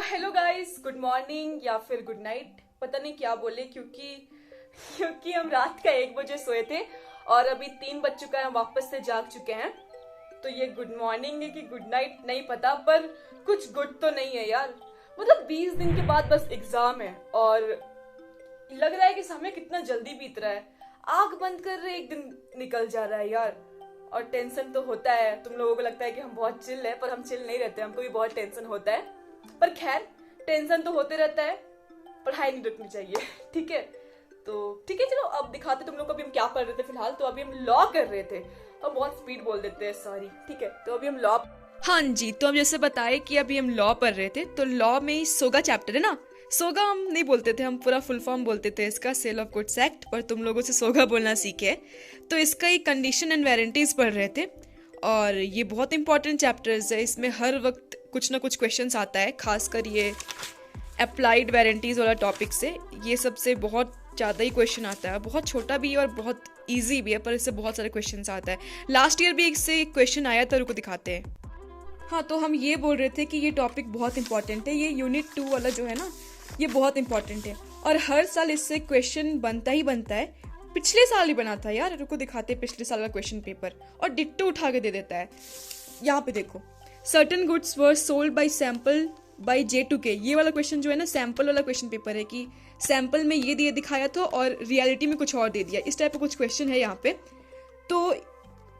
Hello guys, good morning या फिर good night, पता नहीं क्या बोले, क्योंकि हम रात का 1 बजे सोए थे और अभी 3 बज चुका है, हम वापस से जाग चुके हैं। तो ये गुड मॉर्निंग है कि गुड नाइट नहीं पता, पर कुछ गुड तो नहीं है यार। मतलब 20 दिन के बाद बस एग्जाम है और लग रहा है कि समय कितना जल्दी बीत रहा है। आंख बंद कर रहे एक दिन निकल जा रहा है यार। और टेंशन तो होता है, तुम लोगों को लगता है कि हम बहुत चिल है, पर हम चिल नहीं रहते, हमको भी बहुत टेंशन होता है। पर खैर, टेंशन तो होते रहता है, पढ़ाई नहीं रुकनी चाहिए। ठीक है, तो ठीक है, चलो अब दिखाते तुम लोग को अभी हम क्या पढ़ रहे थे फिलहाल। तो अभी हम लॉ कर रहे थे, हम बहुत स्पीड बोल देते हैं, सॉरी। ठीक है, तो अभी हम लॉ, हाँ जी, तो हम जैसे बताए कि अभी हम लॉ पढ़ रहे थे। तो लॉ में सोगा चैप्टर है ना। सोगा हम नहीं बोलते थे, हम पूरा फुल फॉर्म बोलते थे इसका, सेल ऑफ गुड्स एक्ट, पर तुम लोगों से सोगा बोलना सीखे। तो इसका ही कंडीशन एंड वारंटीज पढ़ रहे थे और ये बहुत इंपॉर्टेंट चैप्टर्स है। इसमें हर वक्त कुछ ना कुछ क्वेश्चंस आता है, खासकर ये अप्लाइड वारंटीज वाला टॉपिक से ये सबसे बहुत ज़्यादा ही क्वेश्चन आता है। बहुत छोटा भी है और बहुत ईजी भी है, पर इससे बहुत सारे क्वेश्चंस आता है। लास्ट ईयर भी इससे एक क्वेश्चन आया था, रुको दिखाते हैं। हाँ, तो हम ये बोल रहे थे कि ये टॉपिक बहुत इंपॉर्टेंट है, ये यूनिट 2 वाला जो है ना, ये बहुत इंपॉर्टेंट है और हर साल इससे क्वेश्चन बनता ही बनता है। पिछले साल ही बना था यार, रुको दिखाते पिछले साल का क्वेश्चन पेपर, और डिट्टो उठा के दे देता है। यहाँ पे देखो, certain goods were sold by sample by J2K। ये वाला क्वेश्चन जो है ना, सैंपल वाला क्वेश्चन पेपर है कि सैंपल में ये दिए दिखाया था और रियलिटी में कुछ और दे दिया। इस टाइप का कुछ क्वेश्चन है यहाँ पे। तो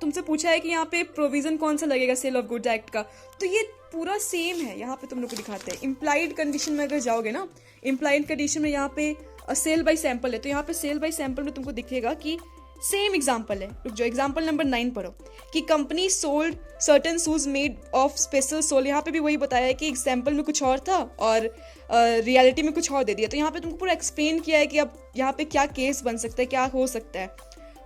तुमसे पूछा है कि यहाँ पे प्रोविजन कौन सा लगेगा सेल ऑफ गुड्स एक्ट का, तो ये पूरा सेम है। यहाँ पे तुम लोग को दिखाते हैं इम्प्लाइड कंडीशन में अगर जाओगे ना, इम्प्लाइड कंडीशन में यहाँ पे सेल बाय सैंपल है, तो यहाँ पे सेल बाय सैंपल में तुमको दिखेगा कि सेम एग्जाम्पल है। रुक जाओ, एग्जाम्पल नंबर 9 पढ़ो कि company sold certain shoes made of special sole. यहाँ पे भी वही बताया है कि एग्जाम्पल में कुछ और था और रियलिटी में कुछ और दे दिया। तो यहाँ पे तुमको पूरा एक्सप्लेन किया है कि अब यहाँ पे क्या केस बन सकता है, क्या हो सकता है।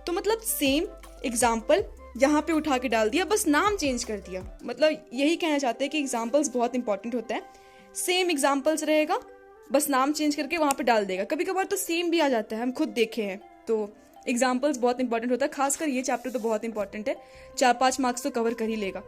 तो मतलब सेम एग्जाम्पल यहाँ पे उठा के डाल दिया, बस नाम चेंज कर दिया। मतलब यही कहना चाहते हैं कि एग्जाम्पल्स बहुत इंपॉर्टेंट होता है। सेम एग्जाम्पल्स रहेगा, बस नाम चेंज करके वहाँ पे डाल देगा। कभी कभार तो सेम भी आ जाता है, हम खुद देखे हैं। तो एग्जाम्पल्स बहुत इंपॉर्टेंट होता है, खासकर ये चैप्टर तो बहुत इंपॉर्टेंट है, 4-5 मार्क्स तो कवर कर ही लेगा।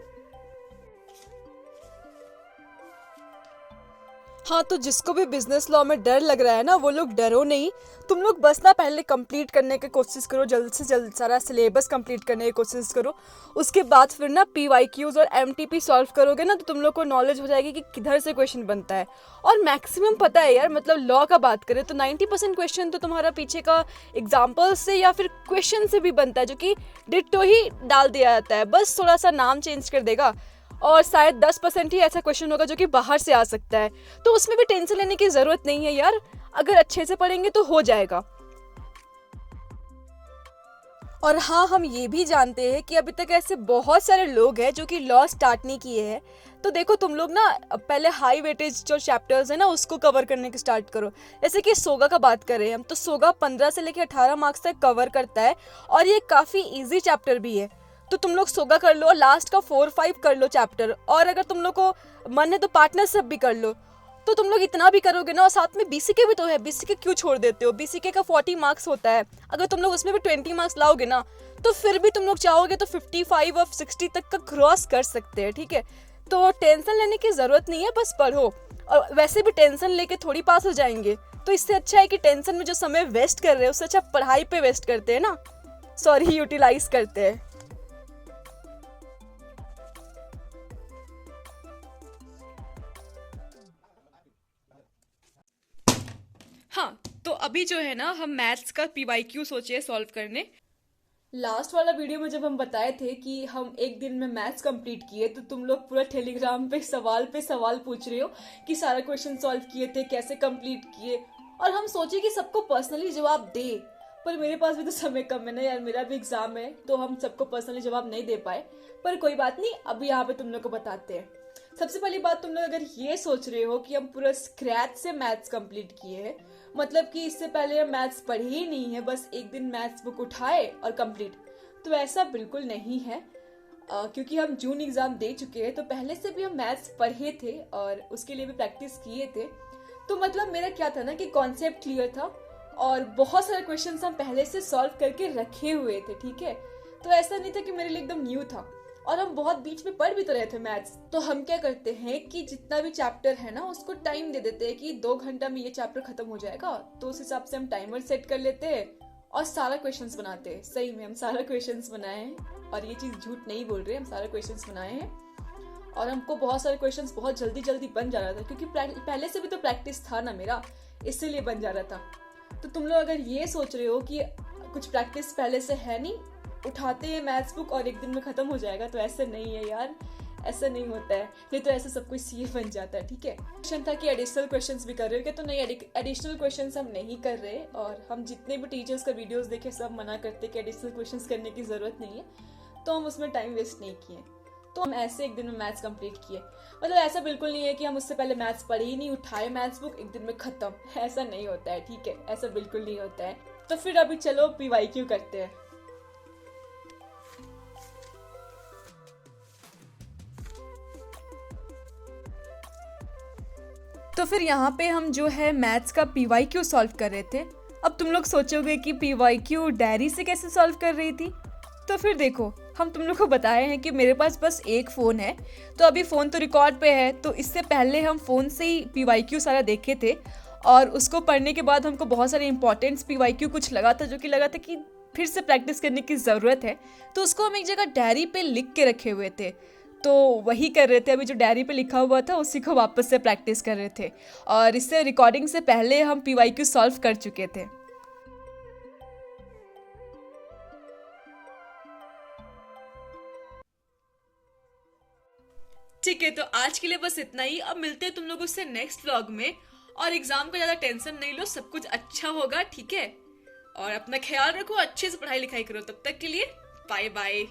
हाँ, तो जिसको भी बिजनेस लॉ में डर लग रहा है ना, वो लोग डरो नहीं। तुम लोग बस ना पहले कंप्लीट करने की कोशिश करो, जल्द से जल्द सारा सिलेबस कंप्लीट करने की कोशिश करो। उसके बाद फिर ना PYQs और MTP सॉल्व करोगे ना, तो तुम लोग को नॉलेज हो जाएगी कि किधर से क्वेश्चन बनता है। और मैक्सिमम पता है यार, मतलब लॉ का बात करें तो 90% क्वेश्चन तो तुम्हारा पीछे का एग्जाम्पल से या फिर क्वेश्चन से भी बनता है, जो कि डिट्टो ही डाल दिया जाता है, बस थोड़ा सा नाम चेंज कर देगा। और शायद 10% ही ऐसा क्वेश्चन होगा जो कि बाहर से आ सकता है, तो उसमें भी टेंशन लेने की जरूरत नहीं है यार। अगर अच्छे से पढ़ेंगे तो हो जाएगा। और हाँ, हम ये भी जानते हैं कि अभी तक ऐसे बहुत सारे लोग हैं जो कि लॉ स्टार्ट नहीं किए हैं। तो देखो, तुम लोग ना पहले हाई वेटेज जो चैप्टर्स है ना, उसको कवर करने के स्टार्ट करो। जैसे कि सोगा का बात करें हम, तो सोगा 15 से लेकर 18 मार्क्स तक कवर करता है और ये काफ़ी ईजी चैप्टर भी है। तो तुम लोग सोगा कर लो, लास्ट का 4-5 कर लो चैप्टर, और अगर तुम लोग को मन है तो पार्टनरशिप भी कर लो। तो तुम लोग इतना भी करोगे ना, और साथ में BCK भी तो है, BCK क्यों छोड़ देते हो? BCK का 40 मार्क्स होता है, अगर तुम लोग उसमें भी 20 मार्क्स लाओगे ना, तो फिर भी तुम लोग चाहोगे तो 55 और 60 तक का क्रॉस कर सकते हैं। ठीक है, तो टेंशन लेने की जरूरत नहीं है, बस पढ़ो। और वैसे भी टेंशन लेके थोड़ी पास हो जाएंगे, तो इससे अच्छा है कि टेंशन में जो समय वेस्ट कर रहे हो उससे अच्छा पढ़ाई पे वेस्ट करते हैं ना, सॉरी, यूटिलाइज करते हैं। हाँ, तो अभी जो है ना, हम मैथ्स का PYQ सोचे सॉल्व करने। लास्ट वाला वीडियो में जब हम बताए थे कि हम एक दिन में मैथ्स कंप्लीट किए, तो तुम लोग पूरा टेलीग्राम पे सवाल पूछ रहे हो कि सारा क्वेश्चन सॉल्व किए थे, कैसे कंप्लीट किए। और हम सोचे कि सबको पर्सनली जवाब दे, पर मेरे पास भी तो समय कम है ना यार, मेरा भी एग्जाम है, तो हम सबको पर्सनली जवाब नहीं दे पाए। पर कोई बात नहीं, अभी यहाँ पे तुम लोग को बताते हैं। सबसे पहली बात, तुम लोग अगर ये सोच रहे हो कि हम पूरा स्क्रैच से मैथ्स कंप्लीट किए हैं, मतलब कि इससे पहले हम मैथ्स पढ़े ही नहीं है, बस एक दिन मैथ्स बुक उठाए और कंप्लीट, तो ऐसा बिल्कुल नहीं है। क्योंकि हम जून एग्जाम दे चुके हैं, तो पहले से भी हम मैथ्स पढ़े थे और उसके लिए भी प्रैक्टिस किए थे। तो मतलब मेरा क्या था ना कि कॉन्सेप्ट क्लियर था और बहुत सारे क्वेश्चंस हम पहले से सॉल्व करके रखे हुए थे। ठीक है, तो ऐसा नहीं था कि मेरे लिए एकदम न्यू था। और हम बहुत बीच में पढ़ भी तो रहे थे मैथ्स। तो हम क्या करते हैं कि जितना भी चैप्टर है ना उसको टाइम दे देते हैं कि 2 घंटा में ये चैप्टर खत्म हो जाएगा, तो उस हिसाब से हम टाइमर सेट कर लेते हैं और सारा क्वेश्चंस बनाते हैं। सही में हम सारा क्वेश्चंस बनाए हैं और ये चीज़ झूठ नहीं बोल रहे, हम सारा क्वेश्चंस बनाए हैं और हमको बहुत सारे क्वेश्चंस बहुत जल्दी जल्दी बन जा रहा था, क्योंकि पहले से भी तो प्रैक्टिस था ना मेरा, इसीलिए बन जा रहा था। तो तुम लोग अगर ये सोच रहे हो कि कुछ प्रैक्टिस पहले से है नहीं, उठाते हैं मैथ्स बुक और एक दिन में खत्म हो जाएगा, तो ऐसे नहीं है यार, ऐसा नहीं होता है। नहीं तो ऐसे सब कुछ सीए बन जाता है, ठीक है। क्वेश्चन था कि एडिशनल क्वेश्चंस भी कर रहे हो क्या, तो नहीं, एडिशनल क्वेश्चंस हम नहीं कर रहे और हम जितने भी टीचर्स का वीडियोस देखे सब मना करते कि एडिशनल क्वेश्चंस करने की जरूरत नहीं है, तो हम उसमें टाइम वेस्ट नहीं किए। तो हम ऐसे एक दिन में मैथ्स कंप्लीट किए। मतलब ऐसा बिल्कुल नहीं है कि हम उससे पहले मैथ्स पढ़े ही नहीं, उठाए मैथ्स बुक एक दिन में खत्म, ऐसा नहीं होता है, ठीक है, ऐसा बिल्कुल नहीं होता है। तो फिर अभी चलो पीवाईक्यू करते हैं। तो फिर यहाँ पे हम जो है मैथ्स का पीवाईक्यू सॉल्व कर रहे थे। अब तुम लोग सोचोगे कि पीवाईक्यू डायरी से कैसे सॉल्व कर रही थी, तो फिर देखो, हम तुम लोग को बताए हैं कि मेरे पास बस एक फ़ोन है, तो अभी फ़ोन तो रिकॉर्ड पे है, तो इससे पहले हम फ़ोन से ही पीवाईक्यू सारा देखे थे और उसको पढ़ने के बाद हमको बहुत सारे इंपॉर्टेंट्स पीवाईक्यू कुछ लगा था, जो कि लगा था कि फिर से प्रैक्टिस करने की ज़रूरत है, तो उसको हम एक जगह डायरी पे लिख के रखे हुए थे, तो वही कर रहे थे। अभी जो डायरी पे लिखा हुआ था उसी को वापस से प्रैक्टिस कर रहे थे और इससे रिकॉर्डिंग से पहले हम पीवाईक्यू सॉल्व कर चुके थे। ठीक है, तो आज के लिए बस इतना ही। अब मिलते हैं तुम लोगों से नेक्स्ट व्लॉग में, और एग्जाम का ज्यादा टेंशन नहीं लो, सब कुछ अच्छा होगा, ठीक है। और अपना ख्याल रखो, अच्छे से पढ़ाई लिखाई करो। तब तक के लिए बाय बाय।